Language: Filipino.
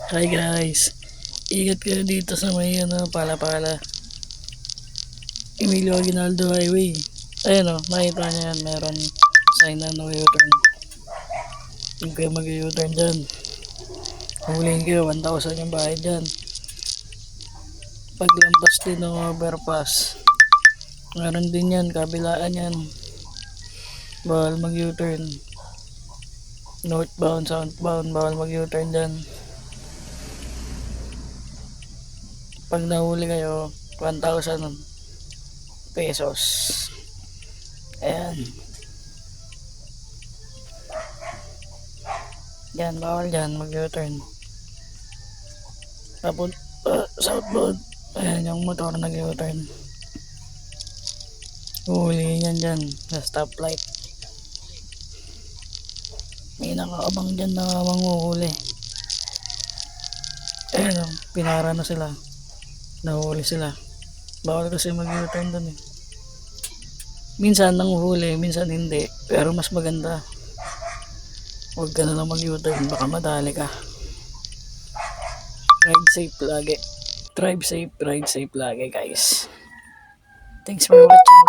Hi guys, ingat kayo dito sa may Pala-Pala, Emilio Aguinaldo Highway. Ayun makita niyo yan, meron sign na no U-turn. Huwag kayo mag-U-turn dyan. Huliin kayo, 1,000 yung bayad dyan. Paglampas din ng overpass, meron din yan, kabilaan yan. Bawal mag-U-turn. Northbound, southbound, bawal mag-U-turn dyan. Pag nahuli kayo, 1,000 pesos. Ayan. Yan, bawal dyan mag-U-turn. Tapos, southbound. Ayan, yung motor nag-U-turn. Huhulihin yan dyan sa stoplight. May nakaabang dyan na manghuhuli. Ayan, pinara na sila. Nahuli sila. Bawal kasi mag-U-turn dun eh. Minsan nanguhuli, minsan hindi. Pero mas maganda, huwag ka na lang mag-U-turn, baka madali ka. Ride safe lagi. Drive safe, ride safe lagi guys. Thanks for watching.